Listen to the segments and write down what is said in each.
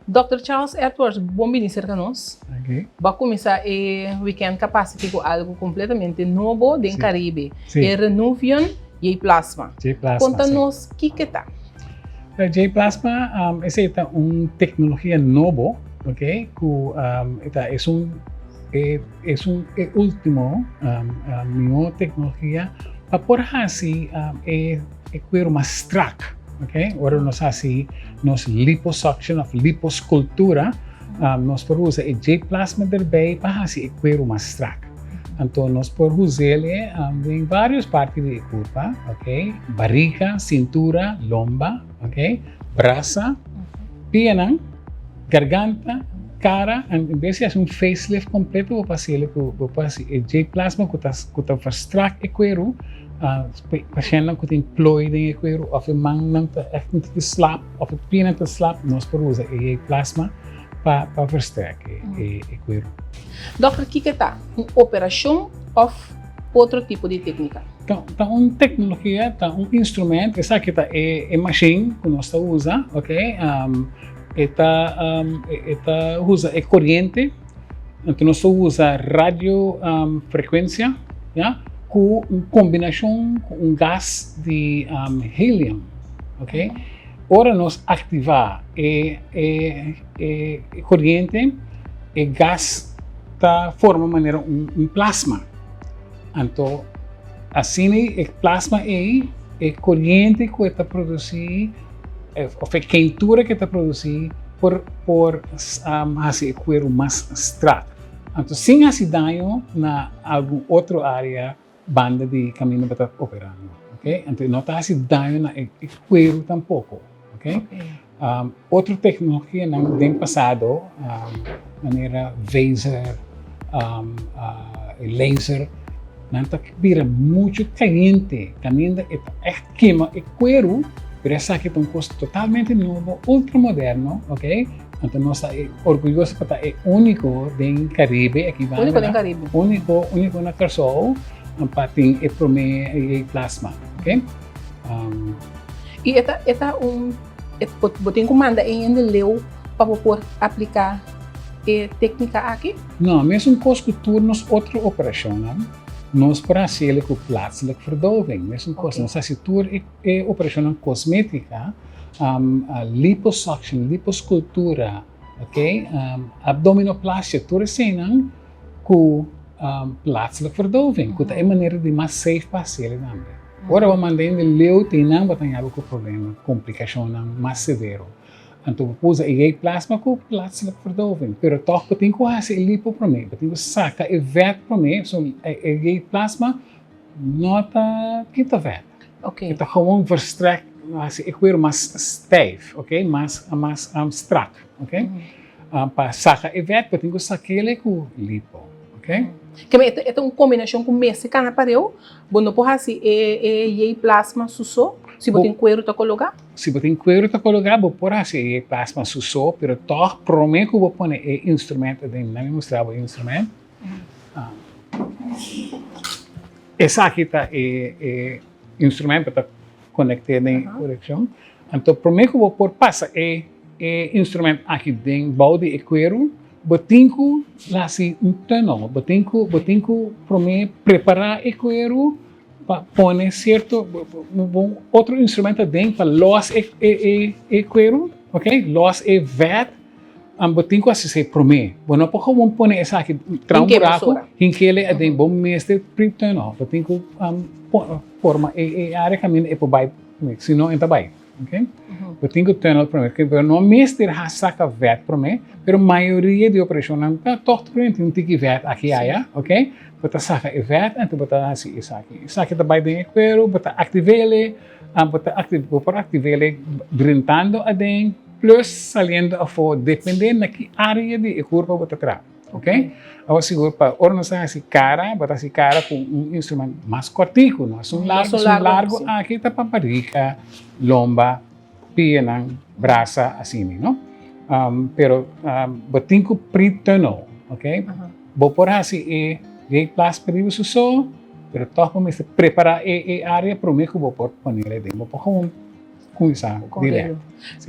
Dr. Charles Edwards, bom vir cerca nós. Okay. Vai começar a weekend capacity com algo completamente novo do Caribe. Sim. É Renuvion e Plasma. J-Plasma. Conta-nos o que está. J-Plasma essa é uma tecnologia nova, ok? Que é último melhor tecnologia para por assim é cuero mais track, ok? Agora nós assim nós liposuction of liposcultura nós por usar J-Plasma daarbij para assim cuero mais track. Então nós por usar ele em várias partes do corpo, ok? Barriga, cintura, lomba, ok? Braça, pierna, garganta, cara, em vez de fazer um facelift completo, vou fazer J-Plasma que está verstrak e cuero, patiënten que tem plooien in cuero, of een man echt niet geslapen, of het pierna te slapen, nós por usar J-Plasma para versterken e cuero. Doutor, o que está? Uma operação ou outro tipo de técnica? Então, uma tecnologia, um instrumento, essa aqui é machine que nós usamos, ok? Usa corrente, então nós usa radiofrequência, yeah? Com combinação com gás de helium, ok? Ora nós ativar corrente, e gás forma maneira plasma. Então, assim o plasma é corrente que está produzir, ou a quentura que está produzir por assim cuero mais extrato. Então, sem esse dano na alguma outra área banda de caminho para estar operando, ok? Então, não está esse dano na cuero tampouco, ok? Outra tecnologia no passado, maneira laser, laser, nanta vira muito caliente, é queima e cuero, pero essa aqui tem um custo totalmente novo, ultramoderno, ok? Então nós estamos orgulhosos porque é único no Caribe, aqui vai. Único no Caribe. Único na Carso, para ter e plasma, ok? E esta botem comanda em leu para poder aplicar técnica aqui? Não, mesmo com os turnos outra operação, não? Nós para ser com plaatselijk verdoving, mesmo com nós assistur é operação cosmética, liposuction, liposcultura, ok? Abdominoplastia, tudo assim, não? Com plaatselijk verdoving, que é maneira de mais safe para ser, não? Agora vamos mandar em leu tem não vai ter algum problema, complicação mais severo. Então, usa J-Plasma com plaatselijk verdoving. Pero toch betekent que lipoprome, betekent saca e vet prome, so J-Plasma nota kita vet. Ok. Kita gewoon verstrekt, ik weer mais stijf, ok? Mais strak, ok? Para saca e vet, betekent saquele com lipo, ok? Que é uma combinação com mexicana para eu, bom, não pode ser J-Plasma suso. Se você tem cuero para colocar? Se você tem cuero para colocar, você pode fazer plasma suso, mas toch prometo que você põe o instrumento, não me mostrava o instrumento. Esse aqui está o instrumento para conectar na conexão. Então, prometo que você pode passar o instrumento aqui dentro do balde de cuero, você tem que fazer túnel, você tem que preparar o cuero, pone certo outro instrumento dentro para los e cuero, ok? Los e vet, botin ko assim prome. Bueno, por como pone essa aqui tram buraco, hinkele é dentro bom mestre prito não. Botin ko forma área caminho é para vai, senão entra vai, ok? Botin ko tunnel prome, que não mestre ha saca vet prome, pero maioria de operação não tá torto prome tem que vet aqui aí, ok? Bota saca e vet, então bota assim isso aqui. Isso aqui também tem cuero, bota activele, bota activele brindando a dentro, plus saliendo a fora, dependendo da que área de corpo bota trás, ok? Agora seguro para organizar essa cara, bota essa cara com instrumento mais cortico, não é largo, aqui tá para barriga, lomba, pierna, braça, assim, não? Pero botin ko pre-tunnel, ok? Vou por assim J-Plasma para isso só, pero toch me preparar a área para o meu que vou pôr panela dentro, vou pôr com isso direto.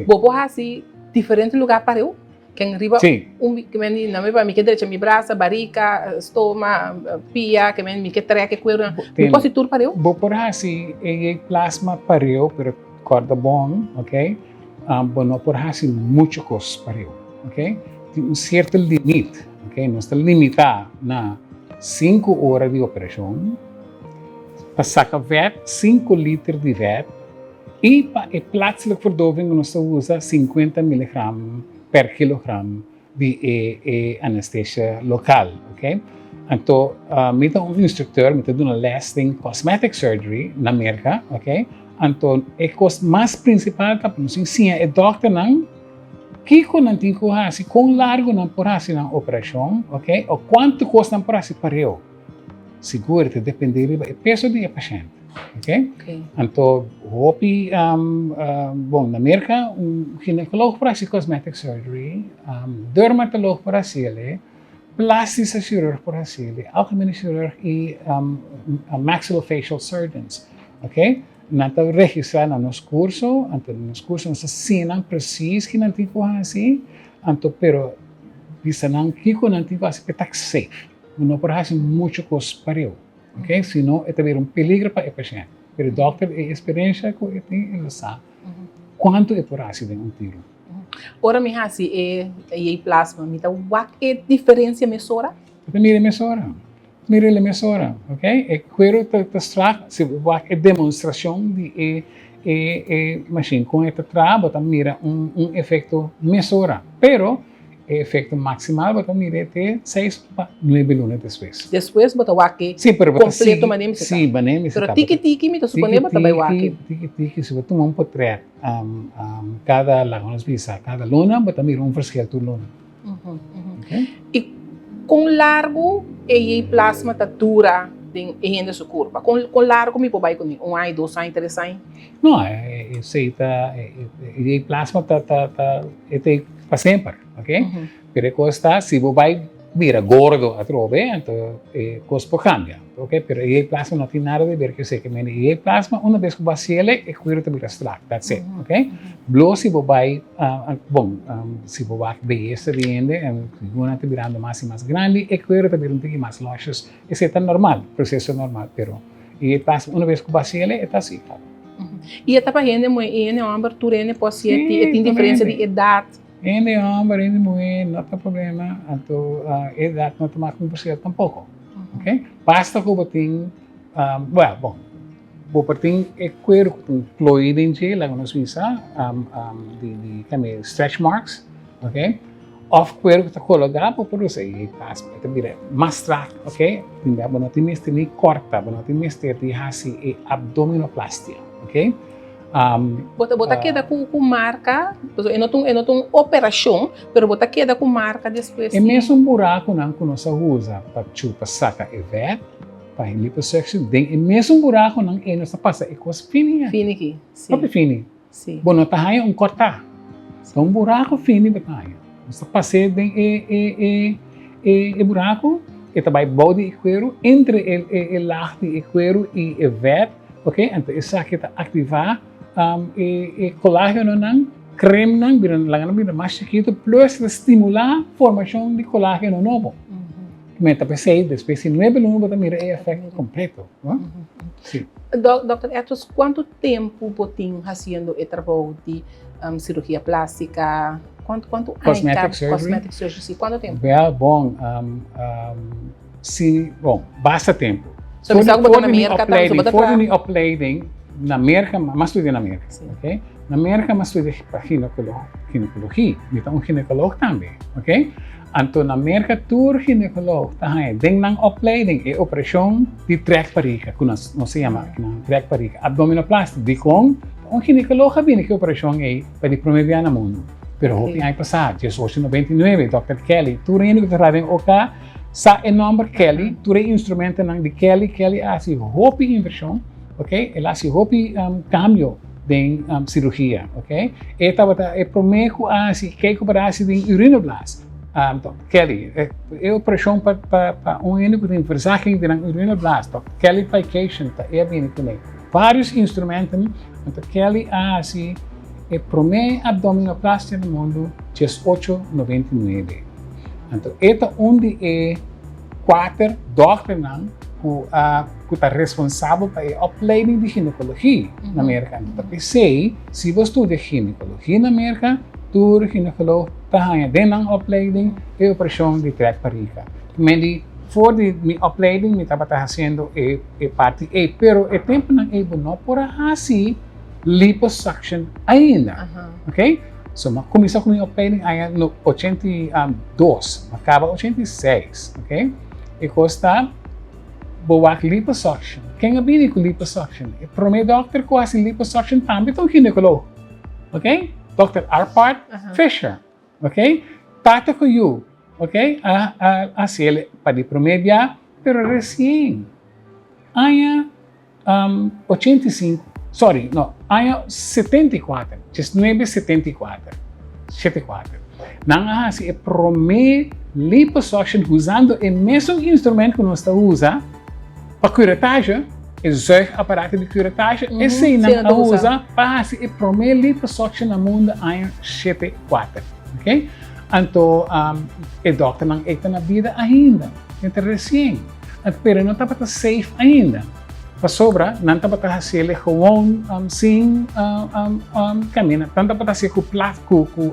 Vou pôr assim diferente lugar para eu, Quem arriba Sim. que me na me que direita mi braça, barriga, estômago, pia, que me que treque cuero. Me posso tur para eu? Vou por assim, e plasma pareu, pero corda bom, ok? Bueno, por assim, muito cos pareu, ok? Tem certo limite, ok? Não está limitado na 5 horas de operação, para sacar vet, 5 litros de vet, e para a plaatselijke verdoving, nós usa 50 miligram per kilogram de anesthesia local, ok? Então, met instructeur, met doen een les in cosmetic surgery na América, ok? Então, o custo mais principal que nós sim é doctor não que não tem que fazer com largo não por fazer na operação, ok? Ou quanto custa por fazer para eu? Seguro-te depender do peso do paciente, ok? Então, hopi, bom, na América, ginecólogo para fazer cosmetic surgery, dermatologo para fazer plastische chirurg por fazer, algemene chirurg e maxillofacial surgeons, ok? Nata registrar na nos curso, então nos cursos nós ensinam preciso que não tem que fazer, então pero bisa não que não tem que fazer que tá safe, não por fazer muito coisa para eu, ok? Senão é também peligro para o paciente. Pero doctor é experiência que ele sabe quanto é por fazer tiro. Ora me hasi e plasma, me tá what é diferença mesura? Mire a mesura, ok? E quero te mostrar se a demonstração de machine com esta trava, tá mira efeito mesura, pero efeito maximal, tá mira até 6 a 9 lunas depois. Depois bota wake. Sim, pero completo manem se. Sim, manem se. Pero tiki me tô supondo bota vai wake. Tiki se bota um portrait, cada lagonas visa, cada luna, bota mira verschil tu luna. Okay? E com largo e plasma tá dura em sua curva. Com largo me pode com 1 ano, 2 anos, 3 anos. Não, sei tá e plasma tá para sempre, ok? Pero costa se você vai vira gordo a trove, então cospo cambia, ok? Pero e plasma não tem nada a ver que sei que men e plasma uma vez que você ele cuida te vira strack, that's it, ok? Blo se você vai bom, se você vai beleza riende, uma te virando mais e mais grande e cuida te vira um pouquinho mais luscious, isso é normal, processo normal, pero e plasma uma vez que você ele está assim. E a gente uma abertura ele pode ser tem diferença de idade. Hindi hombre, hindi mulher, não tem problema. Então, idade não tomar com você tampouco. Ok? Basta que você tenha, bom, você tem cuero com fluido em gel, lá nos visa, de stretch marks, ok? Off cuero que está colocado por você, e passa, também mais track, ok? Não tem mais nem corta, não tem mais ter de fazer abdominoplastia, ok? Bota queda com marca, eu não tenho operação, mas bota queda com marca depois. É mesmo buraco não que nós usa para chupa saca e vet, para liposuction, é mesmo buraco não é nós passa é coisa fininha. Fini, sim. Próprio fini. Sim. Bom, não tá aí cortar. Então buraco fini batalha. Nós passa de buraco e também body e cuero entre o lago de cuero e o vet, ok? Então isso aqui está ativar colágeno não, creme não, vira mais chiquito, plus estimular a formação de colágeno novo. Meta pensei, depois de 9 lunas, você mira o efeito completo. Sim. Dr. Etos, quanto tempo você fazendo o trabalho de cirurgia plástica? Quanto Cosmetic surgery? Quanto tempo? Bom, bom, basta tempo. So, bisa ko ba na Amerika? For the uploading, na América, mas estudo na América, ok? Na América, mas estudo ginecologia, então ginecólogo também, ok? Então, na América, tur ginecólogo, tá aí, dentro ng opleiding, é operação de track parica, que não se chama, track parica, abdominoplastia, de com, ginecólogo vem que operação é para promover no mundo. Pero hopi ay passado, 1899, Dr. Kelly, tur rin ko trabalhando oka sa nome Kelly, tur instrumento ng de Kelly assim hopi inversão. Ok? Ela se houve cambio de cirurgia, ok? Esta é primeiro assim que para assim de urinoblast. Kelly, é operação para único de versagem de urinoblast. Kellyfication, tá é bem também. Vários instrumentos, então Kelly assim a primeira abdominoplastia no mundo, 1899. Então, esta onde é 4 dokters que está responsável pela opleiding de ginecologia na América. Então, pensei, se você estuda ginecologia na América, tu ginecologo está dentro da opleiding e operação de trato parica. Mas, voor de opleiding, eu estava fazendo a parte E, pero o tempo não é bom para fazer liposuction ainda, ok? So, comecei com a minha opleiding no 82, acaba 86, ok? E custa boa liposuction. Quem é bem com liposuction? O primeiro doutor que faz liposuction também é um ginecólogo, ok? Dr. Arpad Fisher, ok? Tata com you, ok? Assim ele para o primeiro dia, pero recém, aí 85. Sorry, no, ano 74, 1974, 74. Nang ahasi é primeiro liposuction usando o mesmo instrumento que nós usa para curetagem, o zuigaparato de curetagem, esse não usa para fazer o primeiro liposuction no mundo ano 74, ok? Então, o doutor não está na vida ainda, então recém, pero não está safe ainda. Sobra, não está para fazer gewoon sem caminhar, tanto para fazer com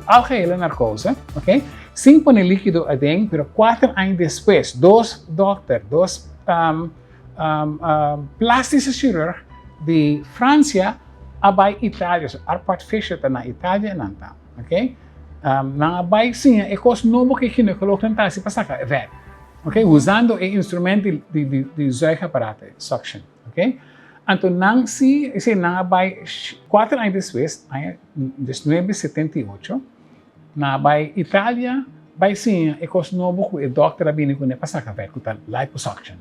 álcool narcose, ok? Sem pôr líquido adentro, pero 4 anos depois, dois plásticos cirurgiões de França abai Itália, Arpad Fisher está na Itália, não está, ok? Não abai sim, é coisa nova que ginecólogo não está se passar, é ok? Usando o instrumento de zuigaparato, suction. Okay? Então, não se não vai 4 anos depois, em 1978, na vai Itália, vai sim, é coisa nova que o doutor abini com passar a ver com liposuction.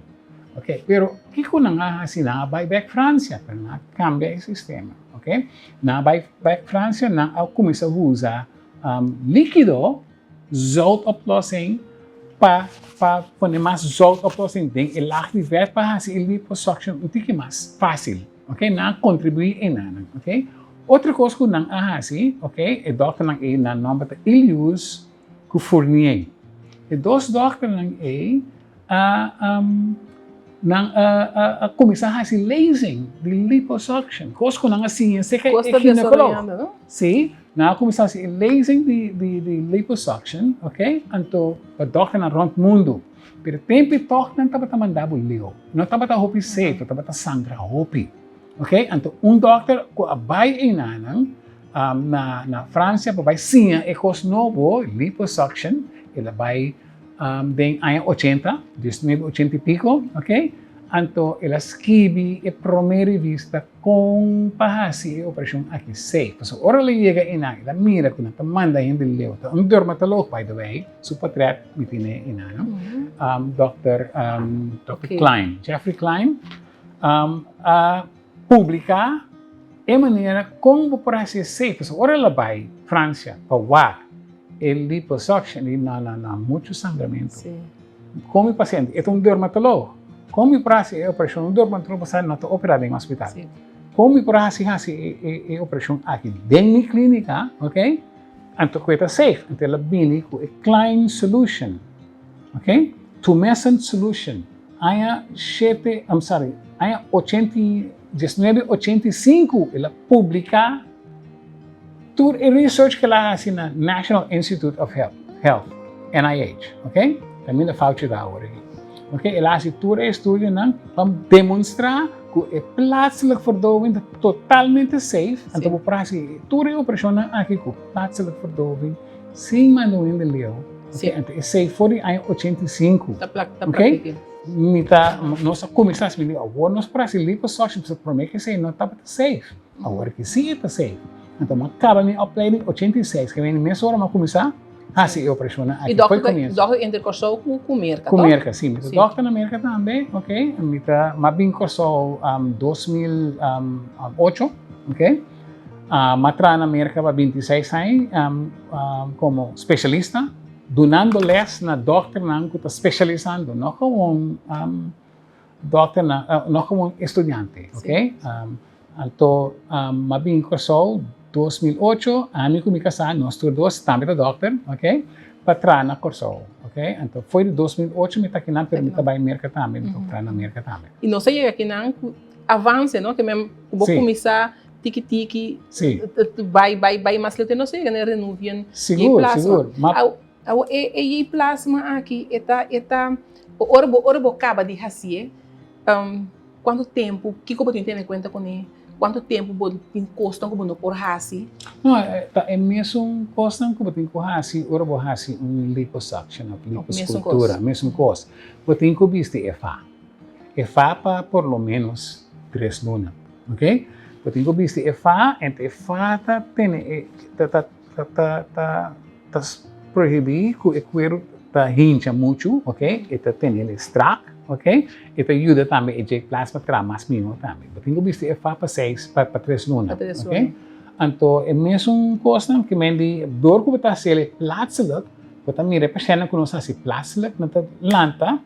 Okay? Pero que ko na nga assim na vai back França, para na cambia o sistema, okay? Na vai back França na começa a usar líquido, zoutoplossing para pôr mais zoutoplossing dentro e lá de ver para fazer liposuction um pouco mais fácil, ok? Não contribui em nada, ok? Outra coisa que não fazer, ok? É doutor não é na nome de Ilius que Fournier. E dois doutores não começar a fazer lasing de liposuction, coisa que não assim, sei que é ginecólogo, sim? Na começar a fazer lasing de liposuction, ok? Então, o doutor na rond mundo, pero tempo toque não estava mandando leo, não estava hopi safe, estava sangra hopi, ok? Então, doutor que vai em na França, vai sim, é coisa novo, liposuction, ele vai den ano 80, 1980 e pico, ok? Então, ela escreve a primeira revista com a operação aqui safe. So, ora ela chega ela mira que não manda ainda leu. Um dermatolog, by the way, supatret, me pine Dr. Klein, Jeffrey Klein, publica a maneira como para ser safe. So, ora ela vai França, para el liposuction na muito sangramento. Sim. Como o paciente, é dermatólogo. Como o prazo é operação, um dermatólogo não está operado em hospital. Sim. Como o prazo é operação aqui dentro da clínica, ok? Então, é safe. Então, ela vem com a Klein Solution, ok? Tumescent Solution. Aí, 1985, ela publica tur research que ela faz na National Institute of Health, NIH, ok? Também da Fauci da hora. Ok? Ela faz tur estudo para demonstrar que a plaatselijke verdoving é totalmente safe. Então, para fazer tur operação aqui com plaatselijke verdoving sem manual de leu. Então, é safe for the ano 85. Ok? Nós começamos a fazer agora nós para fazer liposuction, para prometer que não está safe. Agora que sim está safe. Então, acaba minha opleiding 86, que vem nessa hora mas começar a fazer a operação aqui. E doutor intercursou com Merca, com Merca, sim. O doutor na Merca também, ok? Mas bem cursou 2008, ok? Matra na Merca para 26 anos como especialista, donando les na doutor que está especializando, não como doutor, não como estudante, ok? Então, mas bem cursou 2008, ami ko mikasa, nós todos, também da doctor, ok? Patra na Corsol, ok? Então, foi de 2008, me takinan, pero me tabay merka também, doctor na merka também. E não sei aqui não avance, não? Que mesmo vou Sim. começar tiki-tiki, Sim. vai, mas eu não sei, né? Renovian. Seguro. E plasma aqui, eta, orbo acaba de fazer, quanto tempo, que como tu tem em conta com ele? Quanto tempo custa como por hasi? Não, é mesmo costa como tem que hasi, orbo hasi liposuction, liposcultura, mesmo costa. Você tem que vestir EFA para por lo menos 3 lunas, ok? Você tem que vestir EFA, então EFA tá proibido que o cuero tá hincha muito, ok? Eta tem ele extract, ok? Eta ajuda também a plasma para mais mínimo também. Você tem que vestir EFA para 3 lunas, ok? Então é mesmo coisa que mendi dor que você se ele plaatselijk, você mira para cena que nós assim plaatselijk, não tá lanta,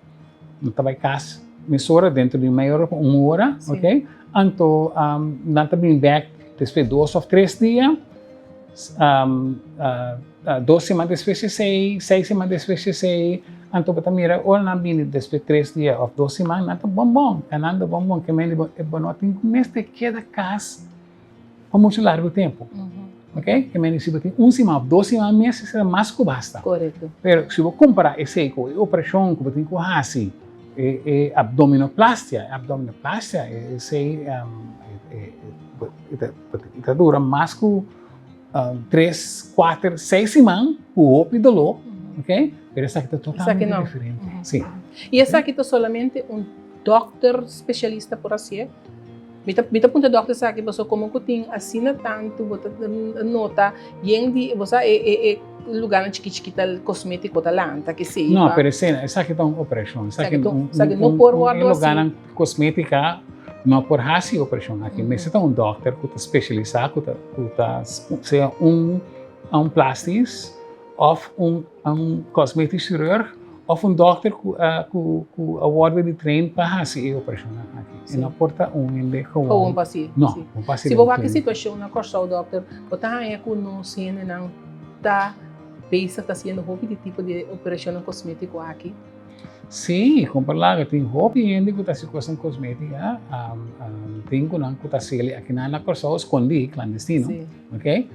não tá vai cas mesura dentro de meia hora, 1 hora, ok? Então não tá bem back depois 2 ou 3 dias, 2 semanas depois 6 semanas depois 6, então você mira ou não bem depois 3 dias ou 2 semanas, não tá bom, canando bom que mendi é bom, tem que neste queda cas por muito largo tempo. Ok? Que menos se você tem 1 semana, 2 semanas, meses será mais que basta. Correto. Pero se você comparar esse com a operação que você tem que fazer, abdominoplastia, esse dura mais que 3, 4, 6 semanas, o op e dolor, ok? Pero essa aqui é totalmente diferente. Sim. E essa aqui é somente doctor especialista por assim? Mita punta doctor sa que você como que tem assina tanto, você nota, e você é lugar na chiquita cosmético da lanta que sei. Não, pero essa aqui é uma operação. Essa aqui não por lugar cosmética, não por hasi operação aqui. Mas é doctor que está especializado, que está seja plastis, ou cosmético cirurgião, ou doctor que award de treino para hasi operação aqui. E não porta ende com paciente. Não, paciente. Se você que situação na Corsol, doctor, você é que não se não tá pensa está sendo hobby de tipo de operação cosmético aqui? Sim, comparado tem hobby ainda que está se coisa cosmética, tem que não que está se aqui na Corsol escondi clandestino, ok?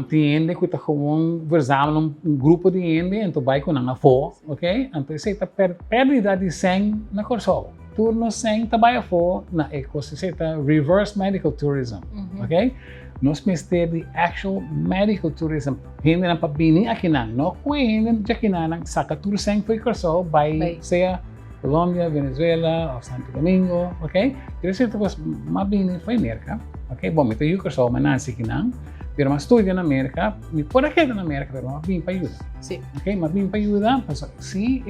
Tem ainda que está com versão grupo de ainda, então vai com uma fo, ok? Então você está perdida de sangue na Corsol. Turno sem trabalho for na ecosistema reverse medical tourism, ok? Nós ministério de actual medical tourism, hindi na pabini aqui não hindi já que não saca tour sem foi corso by seja Colômbia, Venezuela ou Santo Domingo, ok? Pero se tu mabini foi América, ok? Bom, então eu corso manansi que não, pero mas estudio na América, me por aqui na América, pero mabini para ajuda, sim, ok? Mabini para ajuda, se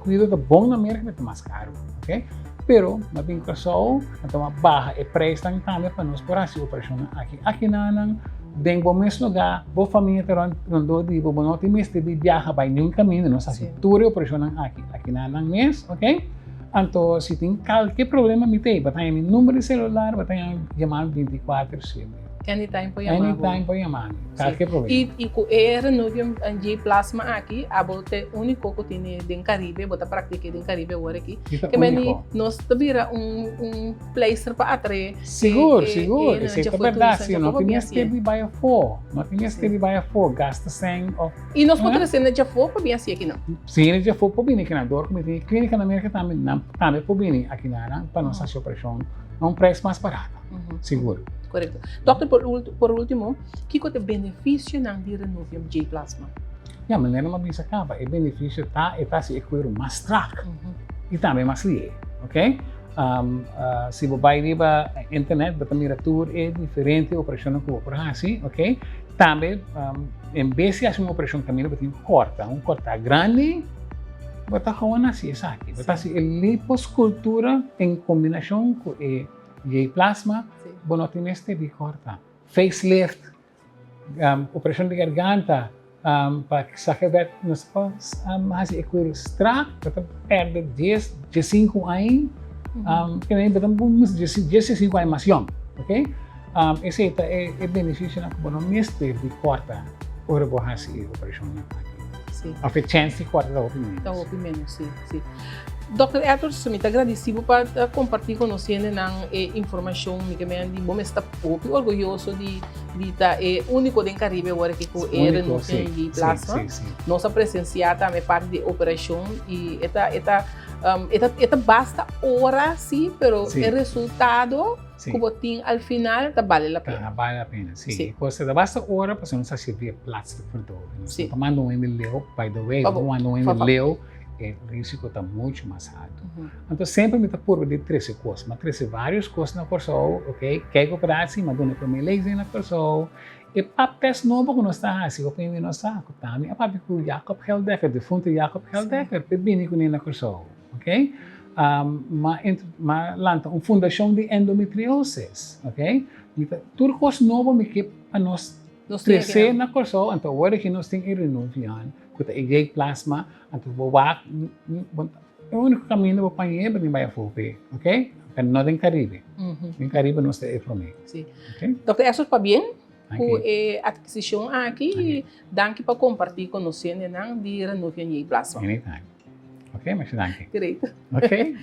cuido do bom na América é mais caro, ok? Pero mabing kasao então a barra é preço também para nós por assim operação aqui na bem bom mesmo lugar boa família terão de bom não tem mesmo de viajar vai nenhum caminho nós assim tudo operação aqui na mês, ok? Então se tem qualquer problema me tem batalha meu número de celular batalha chamar 24/7 anytime pode chamar qualquer problema e com Renovium de plasma aqui a bote único que tem em Caribe bota prática em Caribe agora aqui que meni nós tabira place para atrair seguro isso é verdade sim não tinha que ir para fora gasta sem e nós podemos ser já for para bem assim aqui não sim já for para bem aqui na dor como tem clínica na América também para bem aqui na para nossa operação preço mais barato seguro. Correto. Doctor, por último, que é o benefício de Renovium J Plasma? A maneira como isso acaba, o benefício está se equilibrar mais track e também mais lié, ok? Se você vai na internet, você mira tudo é diferente operação que você faz, ok? Também, em vez de fazer uma operação caminho, você tem um corta grande, você está fazendo assim, aqui. Você faz liposcultura em combinação com J Plasma, bueno, tienes de corta. Facelift, operação de garganta, para sacar nos pós, mas equilibrar, para perder 15 anos, que nem 15 anos mais young, ok? esse é benefício na como mister de quarta hora borrar se operação na Sim. a chance de quarta da opinião. Tá o menos, sim, sim. Dr. Edward, eu muito agradecido por compartilhar com nós a informação que me está muito orgulhoso de estar único do Caribe agora que era no de plasma. Nossa presenciar também parte de operação e esta basta hora sim, pero o resultado que botin al final vale a pena. Vale a pena, sim. Você basta hora para não servir plástico por todo. Sim. Tomando um leu, by the way, tomando um leu, o risco está muito mais alto. Então, sempre me está por de 13 coisas, mas 13 várias coisas na pessoa, ok? Quer cooperar assim, mas não é para mim lazy na pessoa. E papéis novo que nós está assim, eu penso nós está, também a papi com Jacob Heldecker, de fundo Jacob Heldecker, bem com ele na pessoa, ok? Mas lanta uma fundação de endometriose, ok? Tudo coisa novo me que para nós crescer na pessoa, então agora que nós temos renovação, que é plasma, então vou o único caminho para panhar para vai focar, ok? Porque não tem Caribe, em Caribe nós temos para mim. Sim. Doctor, isso está bem? A aquisição aqui, danke para compartilhar com nós de renovação de plasma. Anytime. Ok, mas danke. Great. Ok.